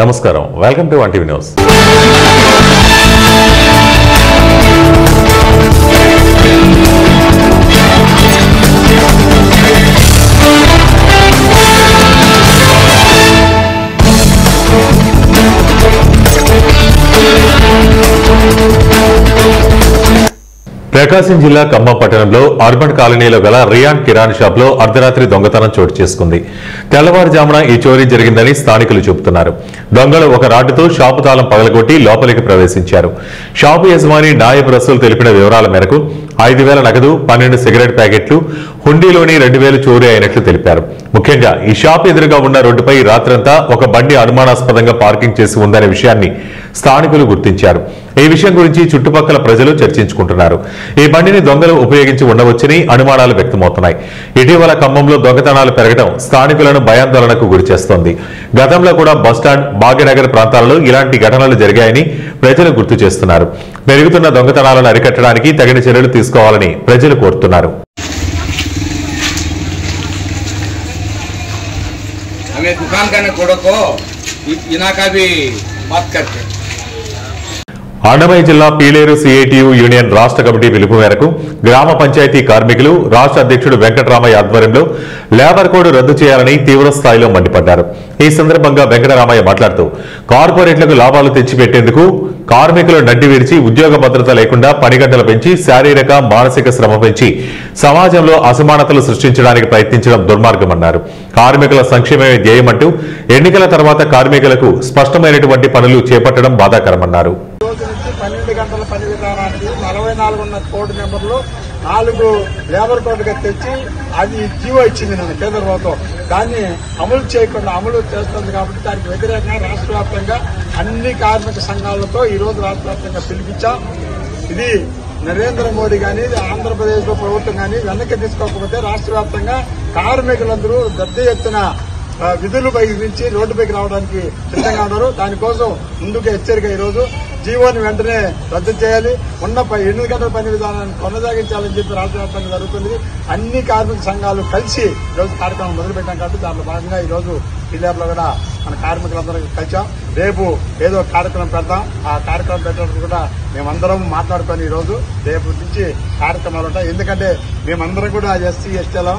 నమస్కారం, welcome to 1TV news. ప్రకాశం జిల్లా ఖమ్మం పట్టణంలో అర్బన్ కాలనీలో గల రియాన్ కిరాణా షాప్ లో అర్ధరాత్రి దొంగతనం చోటు చేసుకుంది. తెల్లవారుజామున ఈ చోరీ జరిగిందని స్థానికులు చెబుతున్నారు. దొంగలు ఒక రాడ్డుతో షాపు తాళం పగలగొట్టి లోపలికి ప్రవేశించారు. షాపు యజమాని నాయబ్ రసూల్ తెలిపిన వివరాల మేరకు 5,000 నగదు, 12 సిగరెట్ ప్యాకెట్లు, హుండీలోని 2,000 చోరీ అయినట్లు తెలిపారు. ముఖ్యంగా ఈ షాప్ ఎదురుగా ఉన్న రోడ్డుపై రాత్రంతా ఒక బండి అనుమానాస్పదంగా పార్కింగ్ చేసి ఉందనే విషయాన్ని స్థానికులు గుర్తించారు. ఈ విషయం గురించి చుట్టుపక్కల ప్రజలు చర్చించుకుంటున్నారు. ఈ బండిని దొంగలు ఉపయోగించి ఉండవచ్చని అనుమానాలు వ్యక్తమవుతున్నాయి. ఇటీవల ఖమ్మంలో దొంగతనాలు పెరగడం స్థానికులను భయాందోళనకు గురిచేస్తోంది. గతంలో కూడా బస్టాండ్, భాగ్యనగర్ ప్రాంతాలలో ఇలాంటి ఘటనలు జరిగాయని ప్రజలు గుర్తు చేస్తున్నారు. పెరుగుతున్న దొంగతనాలను అరికట్టడానికి తగిన చర్యలు తీసుకోవాలని ప్రజలు కోరుతున్నారు. అన్నమయ్య జిల్లా పీలేరు సిఐటియు యూనియన్ రాష్ట్ర కమిటీ పిలుపు మేరకు గ్రామ పంచాయతీ కార్మికులు రాష్ట్ర అధ్యక్షుడు వెంకటరామయ్య ఆధ్వర్యంలో లేబర్ కోడ్ రద్దు చేయాలని తీవ్ర స్థాయిలో మండిపడ్డారు. ఈ సందర్భంగా వెంకటరామయ్య మాట్లాడుతూ కార్పొరేట్లకు లాభాలు తెచ్చిపెట్టేందుకు కార్మికులు నడ్డి విడిచి ఉద్యోగ భద్రత లేకుండా పని గంటలు పెంచి శారీరక, మానసిక శ్రమ పెంచి సమాజంలో అసమానతలు సృష్టించడానికి ప్రయత్నించడం దుర్మార్గమన్నారు. కార్మికుల సంక్షేమమే ధ్యేయమంటూ ఎన్నికల తర్వాత కార్మికులకు స్పష్టమైనటువంటి పనులు చేపట్టడం బాధాకరమన్నారు. 12 గంటల పని విధానానికి 44 ఉన్న కోడ్ నెంబర్లు 4 లేబర్ కోడ్గా తెచ్చి అది జీవో ఇచ్చింది నేను కేంద్ర ప్రభుత్వం. దాన్ని అమలు చేయకుండా అమలు చేస్తుంది కాబట్టి దానికి వ్యతిరేకంగా రాష్ట్ర వ్యాప్తంగా అన్ని కార్మిక సంఘాలతో ఈ రోజు రాష్ట్ర వ్యాప్తంగా పిలిపించాం. ఇది నరేంద్ర మోడీ కానీ ఆంధ్రప్రదేశ్ లో ప్రభుత్వం కానీ వెనక్కి తీసుకోకపోతే రాష్ట్ర వ్యాప్తంగా కార్మికులందరూ పెద్ద ఎత్తున విధులు నుంచి రోడ్డుపైకి రావడానికి సిద్ధంగా ఉన్నారు. దానికోసం ముందుకు హెచ్చరిక ఈరోజు జీవోని వెంటనే రద్దు చేయాలి, ఉన్న 8 గంటల పని విధానాన్ని కొనసాగించాలని చెప్పి రాష్ట్ర వ్యాప్తంగా జరుగుతుంది. అన్ని కార్మిక సంఘాలు కలిసి ఈరోజు కార్యక్రమం మొదలుపెట్టాం కాబట్టి దాంట్లో భాగంగా ఈరోజు జిల్లాలో కూడా మన కార్మికులందరూ కలిసాం. రేపు ఏదో కార్యక్రమం పెడతాం. ఆ కార్యక్రమం పెట్టడానికి కూడా మేమందరం మాట్లాడుకొని ఈరోజు రేపు నుంచి కార్యక్రమాలు ఉంటాయి. ఎందుకంటే మేమందరం కూడా ఎస్సీ ఎస్టీలో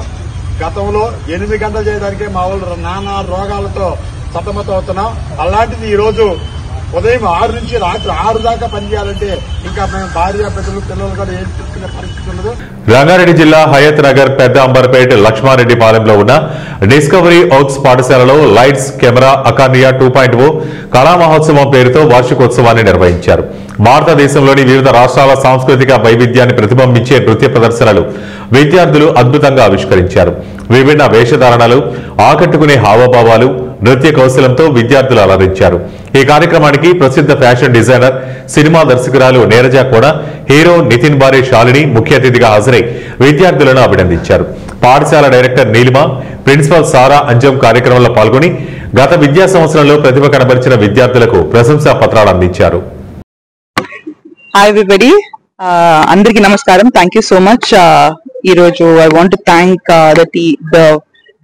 గతంలో 8 గంటలు చేయడానికే మా వాళ్ళు నానా రోగాలతో సతమతం అవుతున్నాం. అలాంటిది ఈ రోజు ఉదయం 6 నుంచి రాత్రి 6 దాకా పనిచేయాలంటే ఇంకా మేము భార్య బిడ్డలు పిల్లలు కూడా ఏం చూసుకునే పరిస్థితి ఉండదు. రంగారెడ్డి జిల్లా హయత్ నగర్ పెద్ద అంబర్పేట లక్ష్మారెడ్డి పాలెంలో ఉన్న డిస్కవరీ ఓక్స్ పాఠశాలలో లైట్స్, కెమెరా, అకార్నియా 2.0 కళా మహోత్సవం పేరుతో వార్షికోత్సవాన్ని నిర్వహించారు. భారతదేశంలోని వివిధ రాష్ట్రాల సాంస్కృతిక వైవిధ్యాన్ని ప్రతిబింబించే నృత్య ప్రదర్శనలు విద్యార్థులు అద్భుతంగా ఆవిష్కరించారు. విభిన్న వేషధారణలు, ఆకట్టుకునే హావభావాలు, నృత్య కౌశలంతో విద్యార్థులు అలరించారు. ఈ కార్యక్రమానికి ప్రసిద్ధ ఫ్యాషన్ డిజైనర్, సినిమా దర్శకురాలు నీరజ కూడా, హీరో నితిన్ బారే శాలిని ముఖ్య అతిథిగా హాజరై విద్యార్థులను అభినందించారు. పాఠశాల డైరెక్టర్ నీలిమ, ప్రిన్సిపల్ సారా అంజం కార్యక్రమంలో పాల్గొని గత విద్యా సంవత్సరంలో ప్రతిభ కనబరిచిన విద్యార్థులకు ప్రశంసా పత్రాలు అందించారు. హాయ్ ఎవ్రీబడి, అందరికీ నమస్కారం. Thank you so much. ఈ రోజు I want to thank the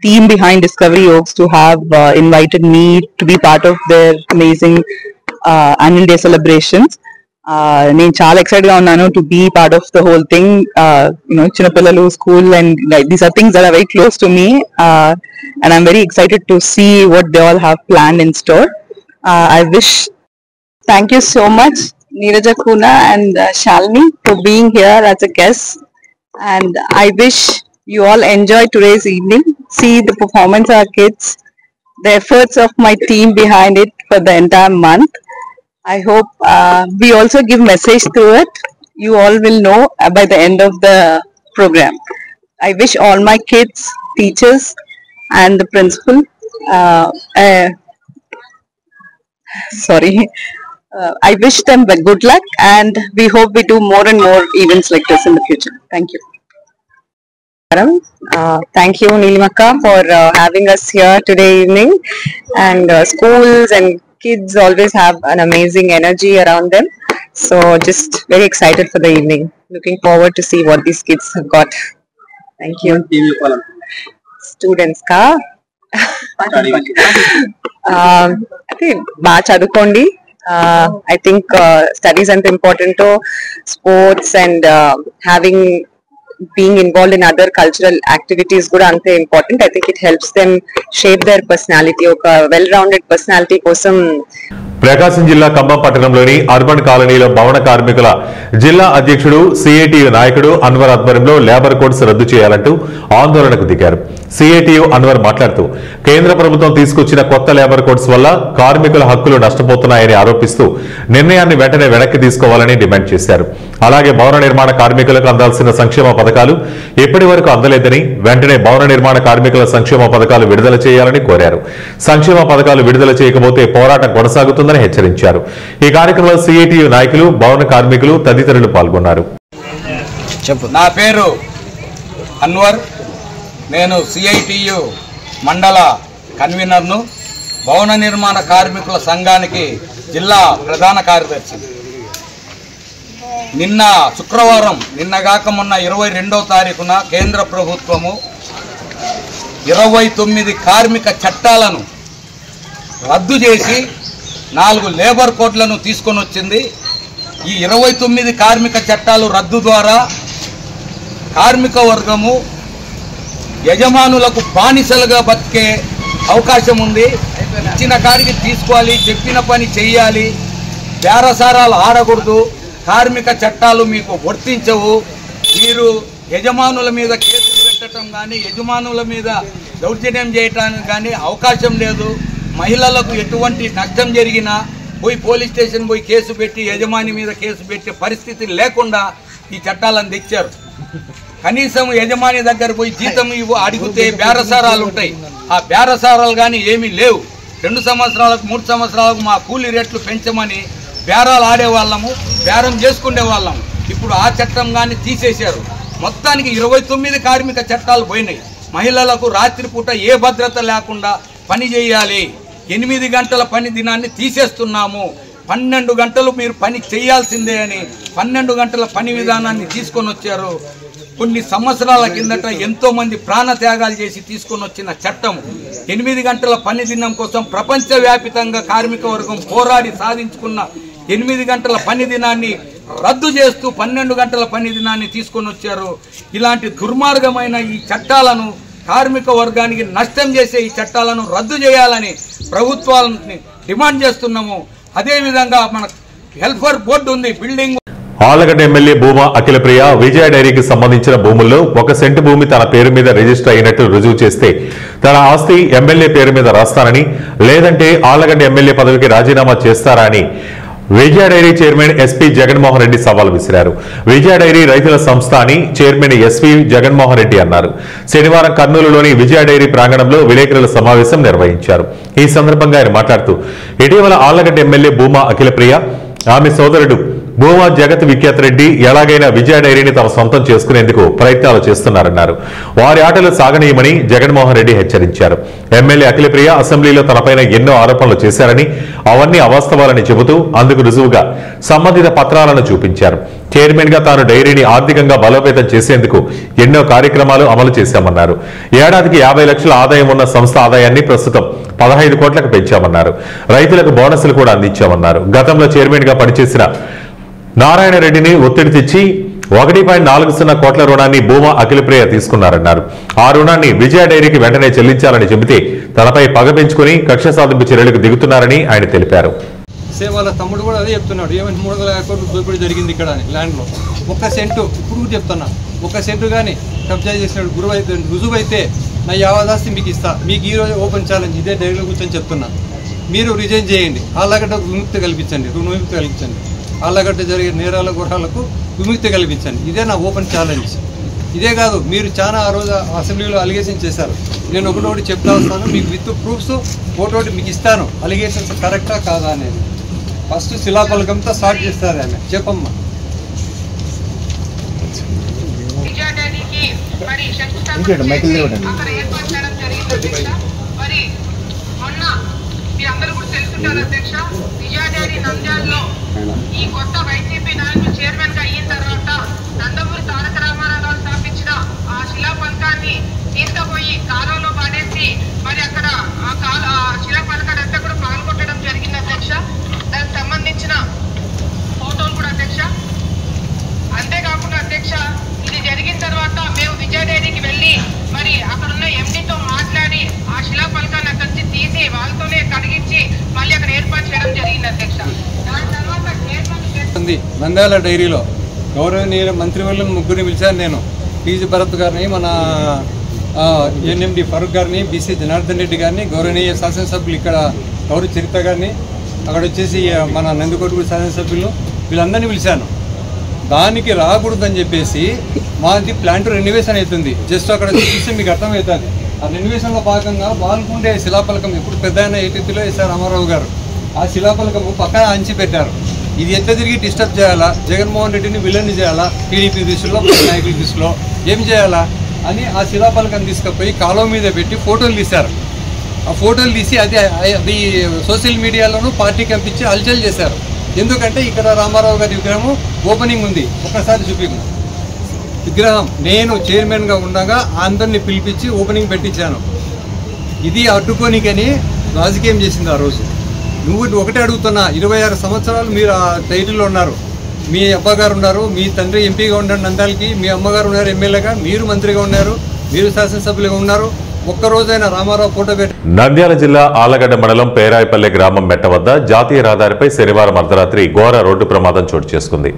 team behind Discovery Oaks to have invited me to be part of their amazing annual day celebrations. నేను చాలా ఎక్సైటెడ్ గా ఉన్నాను to be part of the whole thing. చిన్నపిల్లలు, school, and these are things that are very close to me, and I'm very excited to see what they all have planned in store. Thank you so much, Neeraja Kuna and Shalini, for being here as a guest, and I wish you all enjoy today's evening. See the performance of our kids, the efforts of my team behind it for the entire month. I hope we also give message through it. You all will know by the end of the program. I wish all my kids, teachers, and the principal, I wish them good luck, and we hope we do more and more events like this in the future. Thank you. Thank you, Neelimaka, for having us here today evening. And schools and kids always have an amazing energy around them. So just very excited for the evening. Looking forward to see what these kids have got. Thank you. Students ka? I okay, బాగా చదువుకోండి. I think studies are important to sports and having being involved in other cultural activities kuda ante important. I think it helps them shape their personality, oka well rounded personality kosam. ప్రకాశం జిల్లా ఖమ్మం పట్టణంలోని urban కాలనీలో భవన కార్మికుల జిల్లా అధ్యక్షుడు CITU నాయకుడు అన్వర్ ఆధ్వర్యంలో labour codes రద్దు చేయాలంటూ ఆందోళనకు దిగారు. సిఐటియు అన్వర్ మాట్లాడుతూ కేంద్ర ప్రభుత్వం తీసుకొచ్చిన కొత్త లేబర్ కోడ్స్ వల్ల కార్మికుల హక్కులు నష్టపోతున్నాయని ఆరోపిస్తూ నిర్ణయాన్ని వెంటనే వెనక్కి తీసుకోవాలని డిమాండ్ చేశారు. అలాగే భవన నిర్మాణ కార్మికులకు అందాల్సిన సంక్షేమ పథకాలు ఇప్పటి వరకు అందలేదని వెంటనే భవన నిర్మాణ కార్మికుల సంక్షేమ పథకాలు విడుదల చేయాలని కోరారు. సంక్షేమ పథకాలు విడుదల చేయకపోతే పోరాటం కొనసాగుతుందని హెచ్చరించారు. ఈ కార్యక్రమంలో సిఐటియు నాయకులు, భవన కార్మికులు తదితరులు పాల్గొన్నారు. నా పేరు అన్వర్, నేను సిఐటియు మండల కన్వీనర్ను, భవన నిర్మాణ కార్మికుల సంఘానికి జిల్లా ప్రధాన కార్యదర్శి. నిన్న శుక్రవారం, నిన్నగాక మొన్న 22వ తారీఖున కేంద్ర ప్రభుత్వము 29 కార్మిక చట్టాలను రద్దు చేసి 4 లేబర్ కోడ్లను తీసుకొని వచ్చింది. ఈ 29 కార్మిక చట్టాలు రద్దు ద్వారా కార్మిక వర్గము యజమానులకు బానిసలుగా బతికే అవకాశం ఉంది. ఇచ్చిన కాడికి తీసుకోవాలి, చెప్పిన పని చెయ్యాలి, బేరసారాలు ఆడకూడదు, కార్మిక చట్టాలు మీకు వర్తించవు, మీరు యజమానుల మీద కేసులు పెట్టడం కానీ యజమానుల మీద దౌర్జన్యం చేయడానికి కానీ అవకాశం లేదు. మహిళలకు ఎటువంటి నష్టం జరిగినా పోయి పోలీస్ స్టేషన్ పోయి కేసు పెట్టి యజమాని మీద కేసు పెట్టే పరిస్థితి లేకుండా ఈ చట్టాలను తెచ్చారు. కనీసం యజమాని దగ్గర పోయి జీతం అడిగితే బేరసారాలు ఉంటాయి. ఆ బేరసారాలు కానీ ఏమీ లేవు. 2 సంవత్సరాలకు 3 సంవత్సరాలకు మా కూలీ రేట్లు పెంచమని బేరాలు ఆడేవాళ్ళము, బేరం చేసుకునే వాళ్ళము. ఇప్పుడు ఆ చట్టం కానీ తీసేశారు. మొత్తానికి 29 కార్మిక చట్టాలు పోయినాయి. మహిళలకు రాత్రిపూట ఏ భద్రత లేకుండా పని చేయాలి. 8 గంటల పని దినాన్ని తీసేస్తున్నాము, 12 గంటలు మీరు పని చేయాల్సిందే అని 12 గంటల పని విధానాన్ని తీసుకొని వచ్చారు. కొన్ని సంవత్సరాల కిందట ఎంతో మంది ప్రాణత్యాగాలు చేసి తీసుకొని వచ్చిన చట్టం 8 గంటల పని దినం కోసం ప్రపంచవ్యాప్తంగా కార్మిక వర్గం పోరాడి సాధించుకున్న 8 గంటల పని దినాన్ని రద్దు చేస్తూ 12 గంటల పని దినాన్ని తీసుకొని వచ్చారు. ఇలాంటి దుర్మార్గమైన ఈ చట్టాలను, కార్మిక వర్గానికి నష్టం చేసే ఈ చట్టాలను రద్దు చేయాలని ప్రభుత్వాలని డిమాండ్ చేస్తున్నాము. అదేవిధంగా మన వెల్ఫేర్ బోర్డు ఉంది, బిల్డింగ్. ఆళ్లగడ్డ ఎమ్మెల్యే భూమా అఖిలప్రియ విజయ డైరీకి సంబంధించిన భూముల్లో 1 సెంటు భూమి తన పేరు మీద రిజిస్టర్ అయినట్లు రుజువు చేస్తే తన ఆస్తి ఎమ్మెల్యే పేరు మీద రాస్తానని, లేదంటే ఆళ్లగడ్డ ఎమ్మెల్యే పదవికి రాజీనామా చేస్తారా అని Vijaya dairy chairman SP Jaganmohan Reddy సవాల్ విసిరారు. విజయ డైరీ రైతుల సంస్థ అని చైర్మన్ ఎస్పీ జగన్మోహన్ రెడ్డి అన్నారు. శనివారం కర్నూలులోని విజయ డైరీ ప్రాంగణంలో విలేకరుల సమావేశం నిర్వహించారు. ఈ సందర్భంగా ఆయన మాట్లాడుతూ ఇటీవల ఆళ్లగడ్డ ఎమ్మెల్యే భూమా అఖిలప్రియ, ఆమె సోదరుడు భూమా జగత్ విఖ్యాత్ రెడ్డి ఎలాగైనా విజయ డైరీని తమ సొంతం చేసుకునేందుకు ప్రయత్నాలు చేస్తున్నారన్నారు. వారి ఆటలు సాగనీయమని జగన్మోహన్ రెడ్డి హెచ్చరించారు. ఎమ్మెల్యే అఖిలప్రియ అసెంబ్లీలో తనపైన ఎన్నో ఆరోపణలు చేశారని, అవన్నీ అవాస్తవాలని చెబుతూ అందుకు రుజువుగా సంబంధిత పత్రాలను చూపించారు. చైర్మన్ గా తాను డైరీని ఆర్థికంగా బలోపేతం చేసేందుకు ఎన్నో కార్యక్రమాలు అమలు చేశామన్నారు. ఏడాదికి 50 లక్షల ఆదాయం ఉన్న సంస్థ ఆదాయాన్ని ప్రస్తుతం 15 కోట్లకు పెంచామన్నారు. రైతులకు బోనస్లు కూడా అందించామన్నారు. గతంలో చైర్మన్ గా పనిచేసిన నారాయణ రెడ్డిని ఒత్తిడి తెచ్చి 1.40 కోట్ల రుణాన్ని భూమా అఖిలప్రియ తీసుకున్నారన్నారు. ఆ రుణాన్ని విజయ డైరీకి వెంటనే చెల్లించాలని చెబితే తనపై పగ పెంచుకుని కక్ష సాధింపు చర్యలకు దిగుతున్నారని ఆయన తెలిపారు. వాళ్ళ తమ్ముడు కూడా అదే చెప్తున్నాడు, ఏమంటే 3,00,000 కోట్లు దోపిడీ జరిగింది ఇక్కడ ల్యాండ్లో. 1 సెంటు, ఇప్పుడు చెప్తున్నా, 1 సెంటు కానీ కబ్జా చేసినట్టు రుజువు అయితే నా యావదాస్తి మీకు ఇస్తా. మీకు ఈరోజు ఓపెన్ ఛాలెంజ్, ఇదే డైరీలో కూర్చొని చెప్తున్నా, మీరు రిజైన్ చేయండి, ఆళ్ళగడ్డ విముక్తి కల్పించండి, విముక్తి కల్పించండి, ఆళ్ళగడ్డ జరిగే నేరాల గుర్రాలకు విముక్తి కల్పించండి. ఇదే నా ఓపెన్ ఛాలెంజ్. ఇదే కాదు, మీరు చాలా ఆ రోజు అసెంబ్లీలో అలిగేషన్ చేశారు. నేను ఒకటి చెప్తా వస్తాను, మీకు విత్ ప్రూఫ్స్ ఒకటి మీకు ఇస్తాను, అలిగేషన్స్ కరెక్టా కాదా అనేది. ఫస్ట్ శిలాఫలకంతో స్టార్ట్ చేస్తారు ఆమె. చెప్పమ్మా. ఈ కొత్త వైసీపీ నాయకులు చైర్మన్ గా అయిన తర్వాత నందమూరి తారక రామారావు గారు స్థాపించిన ఆ శిలా పథకాన్ని తీసుకుపోయి కాలంలో పడేసి మరి అక్కడ ఆ శిలా పథకాన్ని అంతా కూడా పాల్గొట్టడం జరిగింది. జరిగింది అధ్యక్ష. దాని తర్వాత చైర్మన్ ఉంది నంద్యాల డైరీలో గౌరవనీయ మంత్రివర్యులు ముగ్గురిని పిలిచాను నేను. పీజీ భరత్ గారిని, మన ఎన్ఎండి ఫరూక్ గారిని, బీసీ జనార్దన్ రెడ్డి గారిని, గౌరవనీయ శాసనసభ్యులు ఇక్కడ గౌరవ చరిత్ర గారిని, అక్కడ వచ్చేసి మన నందికొట్టు శాసనసభ్యులు, వీళ్ళందరినీ పిలిచాను. దానికి రాకూడదని చెప్పేసి మాది ప్లాంట్ రెన్యువేషన్ అవుతుంది. జస్ట్ అక్కడ చూస్తే మీకు అర్థమవుతుంది. ఆ రెన్యువేషన్లో భాగంగా బాల్కుండే శిలాఫలకం ఇప్పుడు పెద్ద ఆయన ఏటీపీలో ఎస్ఆర్ రామారావు గారు ఆ శిలాఫలకం పక్కన అంచి పెట్టారు. ఇది ఎట్లా తిరిగి డిస్టర్బ్ చేయాలా, జగన్మోహన్ రెడ్డిని విలన్ని చేయాలా, టీడీపీ దృష్టిలో నాయకుల దృష్టిలో ఏం చేయాలా అని ఆ శిలాఫలకం తీసుకుపోయి కాలువ మీద పెట్టి ఫోటోలు తీశారు. ఆ ఫోటోలు తీసి అది సోషల్ మీడియాలోనూ పార్టీకి పంపించి హల్చల్ చేశారు. ఎందుకంటే ఇక్కడ రామారావు గారి విగ్రహం ఓపెనింగ్ ఉంది, ఒక్కసారి చూపించు విగ్రహం. నేను చైర్మన్గా ఉండగా అందరినీ పిలిపించి ఓపెనింగ్ పెట్టించాను. ఇది అడ్డుకోనికని రాజకీయం చేసింది ఆ రోజు. నువ్వు ఒకటే అడుగుతున్నా, 26 సంవత్సరాలు మీరు ఆ టైటిల్లో ఉన్నారు, మీ అబ్బగారు ఉన్నారు, మీ తండ్రి ఎంపీగా ఉన్నారు నంద్యాలకి, మీ అమ్మగారు ఉన్నారు ఎమ్మెల్యేగా, మీరు మంత్రిగా ఉన్నారు, మీరు శాసనసభ్యులుగా ఉన్నారు. ఒక్కరోజైనా రామారావు ఫోటో పెట్టి. నంద్యాల జిల్లా ఆళ్లగడ్డ మండలం పేరాయపల్లె గ్రామం మెట్ట వద్ద జాతీయ రహదారిపై శనివారం అర్ధరాత్రి ఘోర రోడ్డు ప్రమాదం చోటు చేసుకుంది.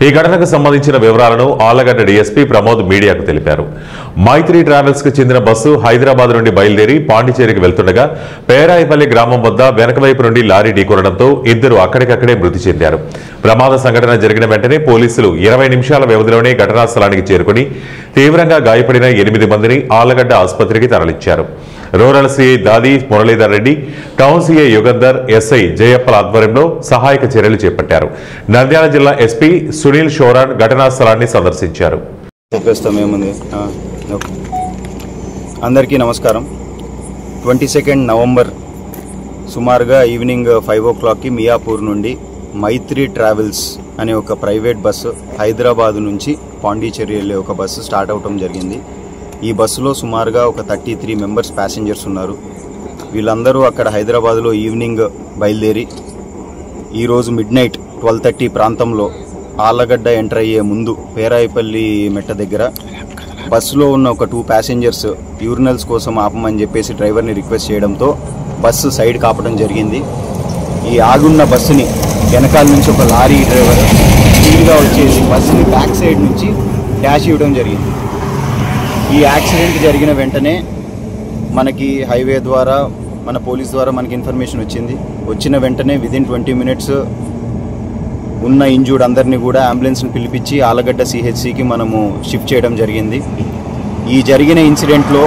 ఈ ఘటనకు సంబంధించిన వివరాలను ఆళ్లగడ్డ డీఎస్పీ ప్రమోద్ మీడియాకు తెలిపారు. మైత్రి ట్రావెల్స్ కు చెందిన బస్సు హైదరాబాద్ నుండి బయలుదేరి పాండిచేరికి వెళ్తుండగా పేరాయపల్లి గ్రామం వద్ద వెనక వైపు నుండి లారీ ఢీకొనడంతో ఇద్దరు అక్కడికక్కడే మృతి చెందారు. ప్రమాద సంఘటన జరిగిన వెంటనే పోలీసులు 20 నిమిషాల వ్యవధిలోనే ఘటనా స్థలానికి చేరుకుని తీవ్రంగా గాయపడిన 8 మందిని ఆళ్లగడ్డ ఆసుపత్రికి తరలించారు. Rural CI Dadi Muralidhar Reddy, town CI Yugandhar, SI జయప్పల ఆధ్వర్యంలో సహాయక చర్యలు చేపట్టారు. నంద్యాల జిల్లా ఎస్పీ సునీల్ షోరాన్ ఘటనా స్థలాన్ని సందర్శించారు. అందరికీ నమస్కారం. 22 నవంబర్ సుమారుగా ఈవినింగ్ 5 o'clockకి మియాపూర్ నుండి మైత్రి ట్రావెల్స్ అనే ఒక ప్రైవేట్ బస్సు హైదరాబాద్ నుంచి పాండిచేరి వెళ్ళే ఒక బస్సు స్టార్ట్ అవటం జరిగింది. ఈ బస్సులో సుమారుగా ఒక 33 మెంబర్స్ ప్యాసింజర్స్ ఉన్నారు. వీళ్ళందరూ అక్కడ హైదరాబాద్లో ఈవినింగ్ బయలుదేరి ఈరోజు మిడ్నైట్ 12:30 ప్రాంతంలో ఆళ్లగడ్డ ఎంటర్ అయ్యే ముందు పేరాయపల్లి మెట్ట దగ్గర బస్సులో ఉన్న ఒక 2 ప్యాసింజర్స్ యూరినల్స్ కోసం ఆపమని చెప్పేసి డ్రైవర్ని రిక్వెస్ట్ చేయడంతో బస్సు సైడ్ కాపడం జరిగింది. ఈ ఆగున్న బస్సుని వెనకాల నుంచి ఒక లారీ డ్రైవర్ స్పీడ్గా వచ్చేసి బస్సుని బ్యాక్ సైడ్ నుంచి డాష్ ఇవ్వడం జరిగింది. ఈ యాక్సిడెంట్ జరిగిన వెంటనే మనకి హైవే ద్వారా మన పోలీస్ ద్వారా మనకి ఇన్ఫర్మేషన్ వచ్చిన వెంటనే విదిన్ 20 minutes ఉన్న ఇంజూర్డ్ అందరినీ కూడా అంబులెన్స్ని పిలిపించి ఆళ్లగడ్డ సిహెచ్సికి మనము షిఫ్ట్ చేయడం జరిగింది. ఈ జరిగిన ఇన్సిడెంట్లో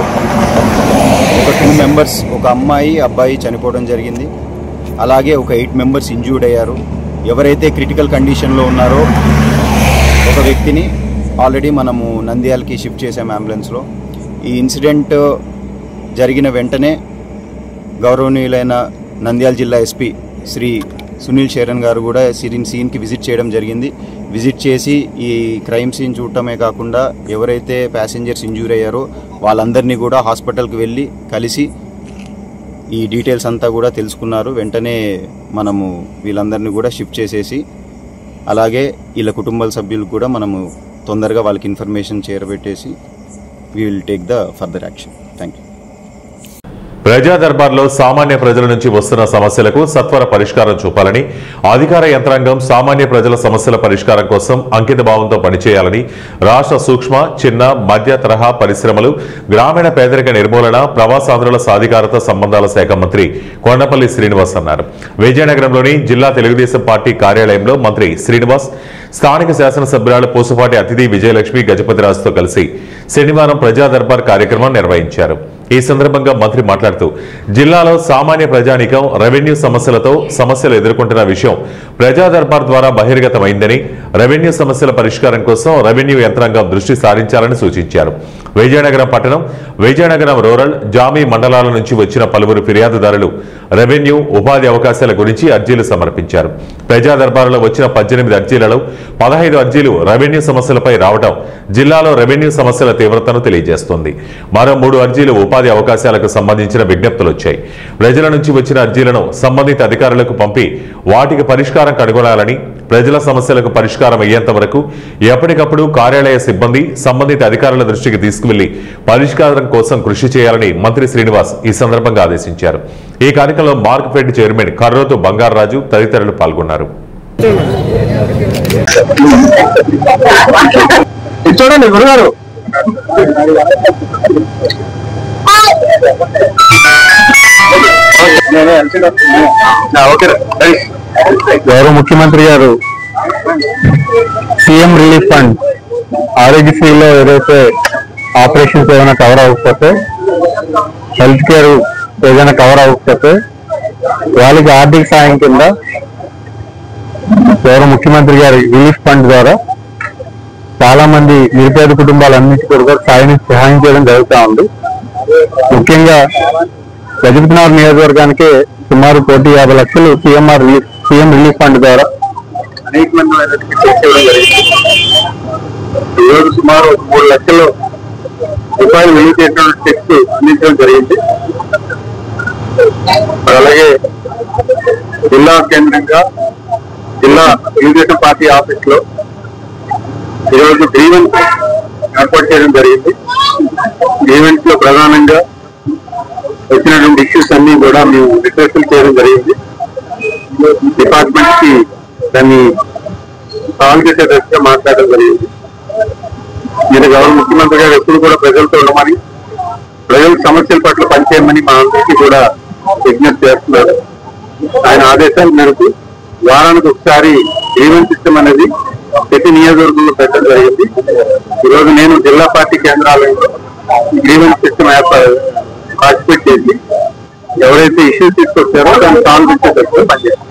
ఒక 2 మెంబర్స్, ఒక అమ్మాయి అబ్బాయి చనిపోవడం జరిగింది. అలాగే ఒక 8 మెంబర్స్ ఇంజూర్డ్ అయ్యారు. ఎవరైతే క్రిటికల్ కండిషన్లో ఉన్నారో ఒక వ్యక్తిని ఆల్రెడీ మనము నంద్యాలకి షిఫ్ట్ చేసాము అంబులెన్స్లో. ఈ ఇన్సిడెంట్ జరిగిన వెంటనే గౌరవనీయులైన నంద్యాల జిల్లా ఎస్పీ శ్రీ సునీల్ షేరన్ గారు కూడా సీన్కి విజిట్ చేయడం జరిగింది. విజిట్ చేసి ఈ క్రైమ్ సీన్ చూడటమే కాకుండా ఎవరైతే ప్యాసింజర్స్ ఇంజూర్ అయ్యారో వాళ్ళందరినీ కూడా హాస్పిటల్కి వెళ్ళి కలిసి ఈ డీటెయిల్స్ అంతా కూడా తెలుసుకున్నారు. వెంటనే మనము వీళ్ళందరినీ కూడా షిఫ్ట్ చేసేసి అలాగే వీళ్ళ కుటుంబాల సభ్యులకు కూడా మనము తొందరగా వాళ్ళకి ఇన్ఫర్మేషన్ చేరబెట్టేసి we will take the further action. Thank you. ప్రజా దర్బార్లో సామాన్య ప్రజల నుంచి వస్తున్న సమస్యలకు సత్వర పరిష్కారం చూపాలని, అధికార యంత్రాంగం సామాన్య ప్రజల సమస్యల పరిష్కారం కోసం అంకిత భావంతో పనిచేయాలని రాష్ట్ర సూక్ష్మ, చిన్న, మధ్య తరహా పరిశ్రమలు, గ్రామీణ పేదరిక నిర్మూలన, ప్రవాసాంధ్రుల సాధికారత సంబంధాల శాఖ మంత్రి కొండపల్లి శ్రీనివాస్ అన్నారు. విజయనగరంలోని జిల్లా తెలుగుదేశం పార్టీ కార్యాలయంలో మంత్రి శ్రీనివాస్ స్థానిక శాసనసభ్యురాలు పూసపాటి అతిథి విజయలక్ష్మి గజపతిరాజుతో కలిసి శనివారం ప్రజా దర్బార్ కార్యక్రమం నిర్వహించారు. ఈ సందర్భంగా మంత్రి మాట్లాడుతూ జిల్లాలో సామాన్య ప్రజానీకం రెవెన్యూ సమస్యలతో సమస్యలు ఎదుర్కొంటున్న విషయం ప్రజా దర్బార్ ద్వారా బహిర్గతమైందని, రెవెన్యూ సమస్యల పరిష్కారం కోసం రెవెన్యూ యంత్రాంగం దృష్టి సారించాలని సూచించారు. విజయనగరం పట్టణం, విజయనగరం రూరల్, జామీ మండలాల నుంచి వచ్చిన పలువురు ఫిర్యాదుదారులు రెవెన్యూ, ఉపాధి అవకాశాల గురించి అర్జీలు సమర్పించారు. ప్రజా దర్బారులో వచ్చిన 18 అర్జీలలో 15 అర్జీలు రెవెన్యూ సమస్యలపై రావడం జిల్లాలో రెవెన్యూ సమస్యల తీవ్రతను తెలియజేస్తోంది. మరో 3 అర్జీలు ఉపాధి అవకాశాలకు సంబంధించిన విజ్ఞప్తులు వచ్చాయి. ప్రజల నుంచి వచ్చిన అర్జీలను సంబంధిత అధికారులకు పంపి వాటికి పరిష్కారం కనుగొనాలని, ప్రజల సమస్యలకు పరిష్కారం అయ్యేంత వరకు ఎప్పటికప్పుడు కార్యాలయ సిబ్బంది సంబంధిత అధికారుల దృష్టికి తీసుకువెళ్లి పరిష్కారం కోసం కృషి చేయాలని మంత్రి శ్రీనివాస్ ఈ సందర్భంగా ఆదేశించారు. ఈ కార్యక్రమంలో మార్కెట్ చైర్మన్ కర్రోతు బంగారరాజు తదితరులు పాల్గొన్నారు. చూడండి గురుగారు, గౌరవ ముఖ్యమంత్రి గారు సీఎం రిలీఫ్ ఫండ్ ఆరోగ్యశ్రీలో ఏదైతే ఆపరేషన్స్ ఏదైనా కవర్ అవ్వకపోతే, హెల్త్ కేర్ ఏదైనా కవర్ అవ్వకపోతే వాళ్ళకి ఆర్థిక సాయం కింద గౌరవ ముఖ్యమంత్రి గారి రిలీఫ్ ఫండ్ ద్వారా చాలా మంది నిరుపేద కుటుంబాలన్నింటికీ కూడా సహాయం చేయడం జరుగుతూ ఉంది. ముఖ్యంగా గజపతినగర్ నియోజకవర్గానికి సుమారు 150 లక్షలు సీఎం రిలీఫ్ ఫండ్ ద్వారా అనేక మంది చేసేయడం జరిగింది. ఈరోజు సుమారు 3 లక్షల రూపాయలు విలువ చేసినటువంటి చెక్స్ అందించడం జరిగింది. అలాగే జిల్లా కేంద్రంగా జిల్లా తెలుగుదేశం పార్టీ ఆఫీస్ లో ఈరోజు గ్రీవెన్స్ ఏర్పాటు చేయడం జరిగింది. గ్రీవెన్స్ లో ప్రధానంగా వచ్చినటువంటి ఇష్యూస్ అన్ని కూడా మేము రిక్వెస్ట్లు చేయడం జరిగింది. డిపార్ట్మెంట్ కి దాన్ని సాల్వ్ చేసే దశగా మాట్లాడడం జరిగింది. మీరు గౌరవ ముఖ్యమంత్రి గారు ఎప్పుడు కూడా ప్రజలతో ఉండమని, ప్రజల సమస్యల పట్ల పనిచేయమని మా అందరికీ కూడా విజ్ఞప్తి చేస్తున్నారు. ఆయన ఆదేశాల మేరకు వారానికి ఒకసారి గ్రీవెన్స్ సిస్టమ్ అనేది ప్రతి నియోజకవర్గంలో పెట్టడం జరిగింది. ఈరోజు నేను జిల్లా పార్టీ కేంద్రాలలో గ్రీవెన్స్ సిస్టమ్ పార్టిసిపేట్ చేసి ఎవరైతే ఇష్యూస్ తీసుకొచ్చారో దాన్ని సాల్వ్ చేసేటప్పుడు పనిచేస్తాం.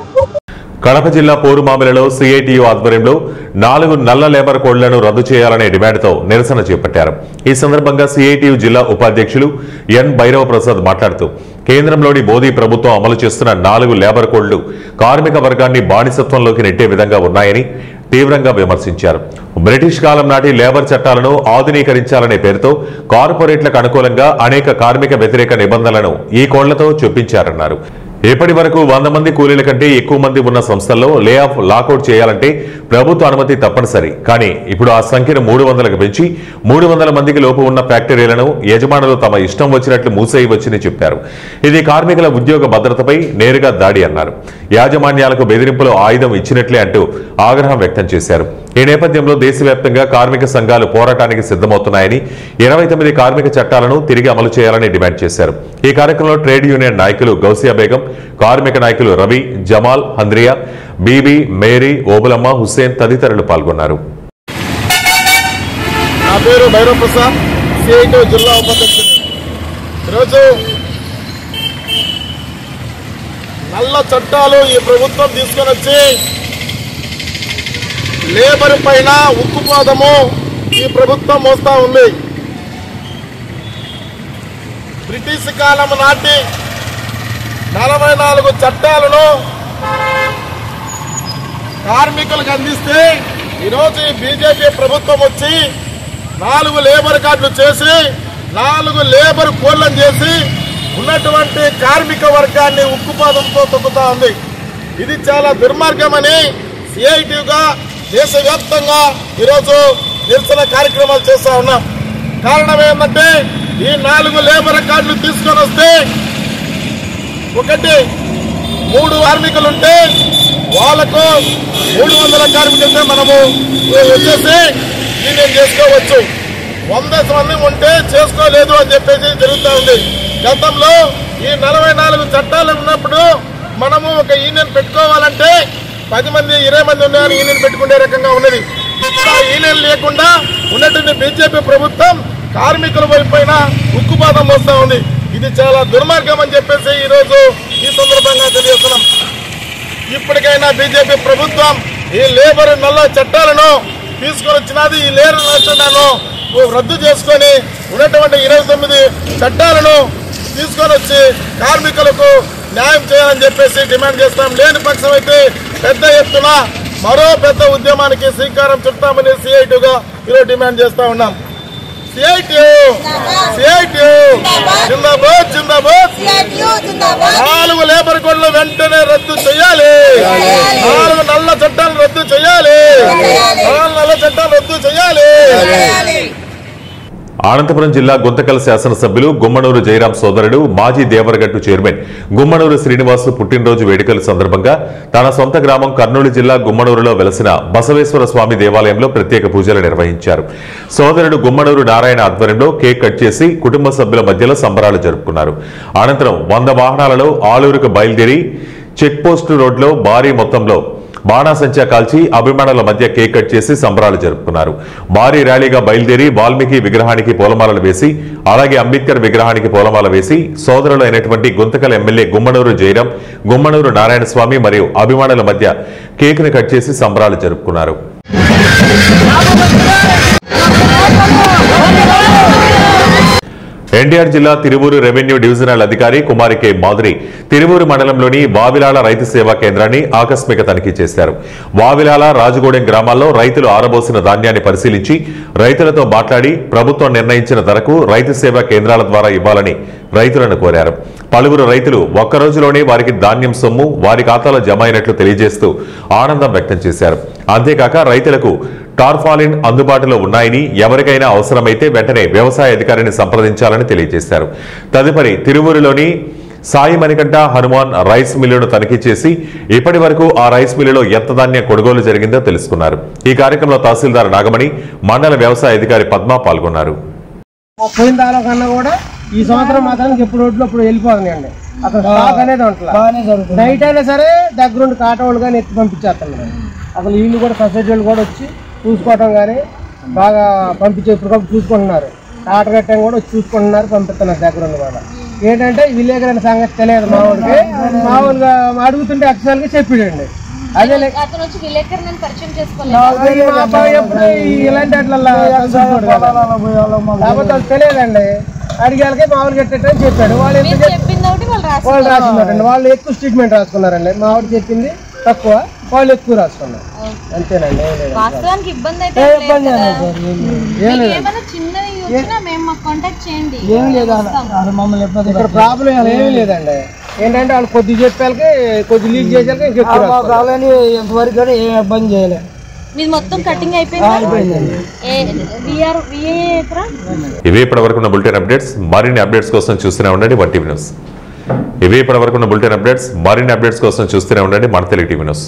కడప జిల్లా పోరుమామిలలో సిఐటియు ఆధ్వర్యంలో 4 నల్ల లేబర్ కోడ్లను రద్దు చేయాలనే డిమాండ్తో నిరసన చేపట్టారు. ఈ సందర్భంగా సిఐటియు జిల్లా ఉపాధ్యక్షులు ఎన్ భైరవ ప్రసాద్ మాట్లాడుతూ కేంద్రంలోని మోదీ ప్రభుత్వం అమలు చేస్తున్న 4 లేబర్ కోడ్లు కార్మిక వర్గాన్ని బానిసత్వంలోకి నెట్టే విధంగా ఉన్నాయని తీవ్రంగా విమర్శించారు. బ్రిటిష్ కాలం నాటి లేబర్ చట్టాలను ఆధునీకరించాలనే పేరుతో కార్పొరేట్లకు అనుకూలంగా అనేక కార్మిక వ్యతిరేక నిబంధనలను ఈ కోడ్లతో చొప్పించారన్నారు. ఇప్పటి వరకు 100 మంది కూలీల కంటే ఎక్కువ మంది ఉన్న సంస్థల్లో లే ఆఫ్ లాకౌట్ చేయాలంటే ప్రభుత్వ అనుమతి తప్పనిసరి. కానీ ఇప్పుడు ఆ సంఖ్యను 300కు పెంచి 300 మందికి లోపు ఉన్న ఫ్యాక్టరీలను యజమానులు తమ ఇష్టం వచ్చినట్లు మూసేయవచ్చని చెప్పారు. ఇది కార్మికుల ఉద్యోగ భద్రతపై నేరుగా దాడి అన్నారు. యాజమాన్యాలకు బెదిరింపులో ఆయుధం ఇచ్చినట్లే అంటూ ఆగ్రహం వ్యక్తం చేశారు. ఈ నేపథ్యంలో దేశవ్యాప్తంగా కార్మిక సంఘాలు పోరాటానికి సిద్ధమవుతున్నాయని, 29 కార్మిక చట్టాలను తిరిగి అమలు చేయాలని డిమాండ్ చేశారు. ఈ కార్యక్రమంలో ట్రేడ్ యూనియన్ నాయకులు గౌసియా బేగం, కార్మిక నాయకులు రవి, జమాల్, హంద్రియా, బీబీ, మేరీ, ఓబులమ్మ, హుస్సేన్ తదితరులు పాల్గొన్నారు. నా పేరు భైరవ్ ప్రసాద్, సిఐటియు జిల్లా ఉపాధ్యక్షుడు. ఈరోజు నల్ల చట్టాలు ఈ ప్రభుత్వం తీసుకొని వచ్చి లేబర్ పైన ఉక్కుపాదము ఈ ప్రభుత్వం మోస్తా ఉంది. బ్రిటిష్ కాలం నాటి 44 చట్టాలను కార్మికులకు అందిస్తే ఈరోజు ఈ బీజేపీ ప్రభుత్వం వచ్చి 4 లేబర్ కార్డులు చేసి 4 లేబర్ కోళ్లను చేసి ఉన్నటువంటి కార్మిక వర్గాన్ని ఉక్కుపాదంతో తొక్కుతా ఉంది. ఇది చాలా దుర్మార్గమని సిఐటియుగా దేశవ్యాప్తంగా ఈరోజు నిరసన కార్యక్రమాలు చేస్తా ఉన్నాం. కారణం ఏంటంటే ఈ 4 లేబర్ కార్డులు తీసుకొని వస్తే ఒకటి 3 కార్మికులుంటే వాళ్లకు 300 కార్మికులతో మనము వచ్చేసి యూనియన్ చేసుకోవచ్చు. 100 మంది ఉంటే చేసుకోలేదు అని చెప్పేసి జరుగుతూ ఉంది. గతంలో ఈ 44 చట్టాలు ఉన్నప్పుడు మనము ఒక యూనియన్ పెట్టుకోవాలంటే 10 మంది 20 మంది ఉన్నారని యూనియన్ పెట్టుకునే రకంగా ఉన్నది. ఇప్పుడు ఆ యూనియన్ లేకుండా ఉన్నటువంటి బీజేపీ ప్రభుత్వం కార్మికుల వైపున ఉక్కుపాదం వస్తూ ఉంది. ఇది చాలా దుర్మార్గం అని చెప్పేసి ఈరోజు ఈ సందర్భంగా తెలియజేస్తున్నాం. ఇప్పటికైనా బీజేపీ ప్రభుత్వం ఈ లేబర్ నల్ల చట్టాలను తీసుకొని వచ్చినది, ఈ లేబర్ నల్ల చట్టాలను రద్దు చేసుకొని ఉన్నటువంటి 29 చట్టాలను తీసుకొని వచ్చి కార్మికులకు న్యాయం చేయాలని చెప్పేసి డిమాండ్ చేస్తాం. లేని పక్షం అయితే పెద్ద ఎత్తున మరో పెద్ద ఉద్యమానికి శ్రీకారం చుట్టామని సిఐటియుగా ఈరోజు డిమాండ్ చేస్తా ఉన్నాం. జిందాబాద్ జిందాబాద్. 4 లేబర్ కోడ్లు వెంటనే రద్దు చేయాలి. 4 నల్ల చట్టాలు రద్దు అనంతపురం జిల్లా గుంతకల్ శాసనసభ్యులు గుమ్మనూరు జయరాం సోదరుడు మాజీ దేవరగట్టు చైర్మన్ గుమ్మనూరు శ్రీనివాసు పుట్టినరోజు వేడుకల సందర్భంగా తన సొంత గ్రామం కర్నూలు జిల్లా గుమ్మనూరులో వెలసిన బసవేశ్వర స్వామి దేవాలయంలో ప్రత్యేక పూజలు నిర్వహించారు. సోదరుడు గుమ్మనూరు నారాయణ ఆధ్వర్యంలో కేక్ కట్ చేసి కుటుంబ సభ్యుల మధ్యలో సంబరాలు జరుపుకున్నారు. అనంతరం 100 వాహనాలలో ఆలూరుకు బయలుదేరి చెక్పోస్టు రోడ్లో భారీ మొత్తంలో బాణాసంచా కాల్చి అభిమానుల మధ్య కేక్ కట్ చేసి సంబరాలు జరుపుకున్నారు. భారీ ర్యాలీగా బయలుదేరి వాల్మీకి విగ్రహానికి పూలమాలలు వేసి అలాగే అంబేద్కర్ విగ్రహానికి పూలమాల వేసి సోదరులు అయినటువంటి గుంతకల్ ఎమ్మెల్యే గుమ్మనూరు జయరాం, గుమ్మనూరు నారాయణ స్వామి మరియు అభిమానుల మధ్య కేక్ ను కట్ చేసి సంబరాలు జరుపుకున్నారు. ఎన్టీఆర్ జిల్లా తిరువూరు రెవెన్యూ డివిజనల్ అధికారి కుమారి కె మాధురి తిరువూరు మండలంలోని వావిలాల రైతు సేవా కేంద్రాన్ని ఆకస్మిక తనిఖీ చేశారు. వావిలాల రాజగూడెం గ్రామాల్లో రైతులు ఆరబోసిన ధాన్యాన్ని పరిశీలించి రైతులతో మాట్లాడి ప్రభుత్వం నిర్ణయించిన ధరకు రైతు సేవా కేంద్రాల ద్వారా ఇవ్వాలని రైతులను కోరారు. పలువురు రైతులు ఒక్కరోజులోనే వారికి ధాన్యం సొమ్ము వారి ఖాతాలో జమ అయినట్లు తెలియజేస్తూ ఆనందం వ్యక్తం చేశారు. అంతేకాక రైతులకు టార్పాలిన్ అందుబాటులో ఉన్నాయని ఎవరికైనా అవసరమైతే వెంటనే వ్యవసాయ అధికారిని సంప్రదించాలని తెలియజేశారు. తదుపరి తిరువూరులోని సాయి మణికంఠ హనుమాన్ రైస్ మిల్లును తనిఖీ చేసి ఇప్పటి వరకు ఆ రైస్ మిల్లులో ఎంత ధాన్యం కొనుగోలు జరిగిందో తెలుసుకున్నారు. ఈ కార్యక్రమంలో తహసీల్దార్ నాగమణి, మండల వ్యవసాయ అధికారి పద్మ పాల్గొన్నారు. పోయిన దాలో కన్నా కూడా ఈ సంవత్సరం మాత్రం ఎప్పుడు రోడ్లు ఇప్పుడు వెళ్ళిపోతున్నాయండి. అక్కడ స్టాక్ అనేది ఉంటుంది. నైట్ అయినా సరే దగ్గరుండి కాటవాళ్ళు కానీ ఎత్తి పంపించేస్తున్నాం. అసలు వీళ్ళు కూడా సొసైటీ వాళ్ళు కూడా వచ్చి చూసుకోవటం కానీ బాగా పంపించే ఇప్పటికప్పుడు చూసుకుంటున్నారు. టాటర్ కట్టం కూడా వచ్చి చూసుకుంటున్నారు, పంపిస్తున్నారు దగ్గరుండి కూడా. ఏంటంటే విలేకరు అనే సంగతి తెలియదు మామూలుగా. మామూలుగా అడుగుతుంటే అక్షరాలకి చెప్పాడండి. అదే ఇలాంటి అట్లా లేకపోతే తెలియదండి. అడిగాలకే మామూలుగా ఎట్టని చెప్పాడు. వాళ్ళు రాసుకున్నారండి. వాళ్ళు ఎక్కువ స్టేట్మెంట్ రాసుకున్నారండి. మామూలు చెప్పింది తక్కువ, వాళ్ళు ఎక్కువ రాసుకున్నారు. అంతేనండి. ఇక్కడ ప్రాబ్లం ఏమీ లేదండి. ఏంటంటే వాళ్ళు కొద్ది చెప్పాలకి కొద్ది లీక్ చేసాక ఎంతవరకు కానీ ఏం ఇబ్బంది చేయలేదు. ఇవే ఇప్పటివరకు ఉన్న బులెటిన్ అప్డేట్స్. మరిన్ని అప్డేట్స్ కోసం చూస్తూనే ఉండండి వన్ టీవీ న్యూస్. ఇవే ఇప్పటివరకు ఉన్న బులెటిన్ అప్డేట్స్. మరిన్ని అప్డేట్స్ కోసం చూస్తూనే ఉండండి మన తెలుగు టీవీ న్యూస్.